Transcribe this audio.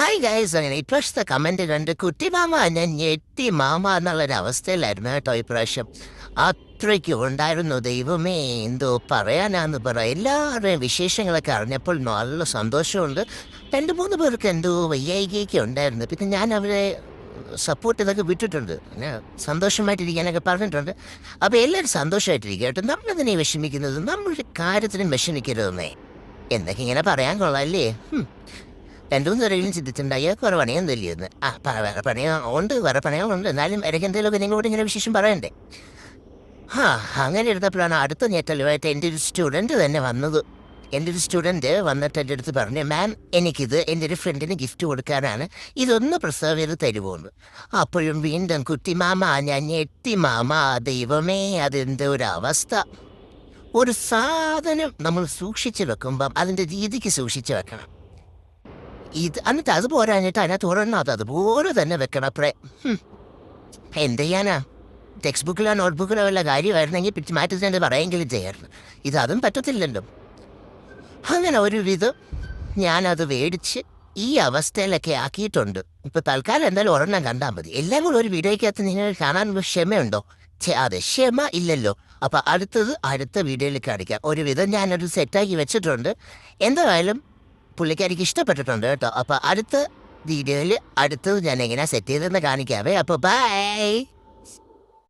Hi guys, അങ്ങനെ ഇപ്രാവശ്യത്തെ comment കണ്ട് കുട്ടി മാമ ഞാൻ ഞെട്ടി മാമ എന്നുള്ളൊരവസ്ഥയിലായിരുന്നു കേട്ടോ. ഇപ്രാവശ്യം അത്രയ്ക്ക് ഉണ്ടായിരുന്നു. ദൈവമേ, എന്തോ പറയാനാന്ന് പറ. എല്ലാവരുടെയും വിശേഷങ്ങളൊക്കെ അറിഞ്ഞപ്പോൾ നല്ല സന്തോഷമുണ്ട്. 2-3 പേർക്ക് എന്തോ വയ്യായികയൊക്കെ ഉണ്ടായിരുന്നു. പിന്നെ ഞാൻ അവരെ സപ്പോർട്ട് ചെയ്തൊക്കെ വിട്ടിട്ടുണ്ട്, പിന്നെ സന്തോഷമായിട്ടിരിക്കാനൊക്കെ പറഞ്ഞിട്ടുണ്ട്. അപ്പോൾ എല്ലാവരും സന്തോഷമായിട്ടിരിക്കുക കേട്ടോ. നമ്മളതിനെ വിഷമിക്കുന്നത്, നമ്മളൊരു കാര്യത്തിനും വിഷമിക്കരുതെന്നേ എന്നൊക്കെ ഇങ്ങനെ പറയാൻ കൊള്ളാമല്ലേ. 2-3 തരയിലും ചിന്തിച്ചിട്ടുണ്ടായ വേറെ പണിയൊന്നും ഇല്ലെന്ന്. വേറെ പണിയും ഉണ്ട്, വേറെ പണികളുണ്ട്. എന്നാലും ഇടയ്ക്ക് എന്തെങ്കിലുമൊക്കെ നിങ്ങളോട് ഇങ്ങനെ വിശേഷം പറയണ്ടേ. അങ്ങനെ എടുത്തപ്പോഴാണ് അടുത്ത ഞെട്ടലുമായിട്ട് എൻ്റെ ഒരു സ്റ്റുഡൻറ്റ് തന്നെ വന്നത്. എൻ്റെ ഒരു സ്റ്റുഡൻറ്റ് വന്നിട്ട് എൻ്റെ അടുത്ത് പറഞ്ഞു, മാം എനിക്കിത് എൻ്റെ ഒരു ഫ്രണ്ടിന് ഗിഫ്റ്റ് കൊടുക്കാനാണ്, ഇതൊന്ന് പ്രിസർവ് ചെയ്ത് തരുമോന്ന്. അപ്പോഴും വീണ്ടും കുട്ടി മാമ ഞാൻ ഞെട്ടി മാമ. ദൈവമേ, അതെന്തോ ഒരു അവസ്ഥ. ഒരു സാധനം നമ്മൾ സൂക്ഷിച്ച് വെക്കുമ്പം അതിൻ്റെ രീതിക്ക് സൂക്ഷിച്ച് വെക്കണം. എന്നിട്ട് അത് പോരാഞ്ഞിട്ട് അതിനകത്ത് ഒരെണ്ണം അതുപോലെ തന്നെ വെക്കണം. അപ്പറേ എന്ത് ചെയ്യാനാ? ടെക്സ്റ്റ് ബുക്കിലോ നോട്ട്ബുക്കിലോ വല്ല കാര്യമായിരുന്നെങ്കിൽ പിടിച്ച് മാറ്റി തന്നെ പറയുമെങ്കിലും ചെയ്യാറുണ്ട്. അതും പറ്റത്തില്ലല്ലോ. അങ്ങനെ ഒരുവിധം ഞാനത് മേടിച്ച് ഈ അവസ്ഥയിലൊക്കെ ആക്കിയിട്ടുണ്ട്. ഇപ്പോൾ തൽക്കാലം എന്തായാലും ഒരെണ്ണം കണ്ടാൽ മതി. എല്ലാം കൂടെ ഒരു വീഡിയോയ്ക്കകത്ത് നിങ്ങൾ കാണാനുള്ള ക്ഷമയുണ്ടോ? അതെ, ക്ഷമ ഇല്ലല്ലോ. അപ്പോൾ അടുത്ത വീഡിയോയിൽ കാണിക്കാം. ഒരുവിധം ഞാനൊരു സെറ്റാക്കി വെച്ചിട്ടുണ്ട്. എന്തായാലും പുള്ളിക്കാരിക്ക് ഇഷ്ടപ്പെട്ടിട്ടുണ്ട് കേട്ടോ. അപ്പോൾ അടുത്ത വീഡിയോയിൽ അടുത്തത് ഞാൻ എങ്ങനെയാണ് സെറ്റ് ചെയ്തതെന്ന് കാണിക്കാവേ. അപ്പോൾ ബൈ.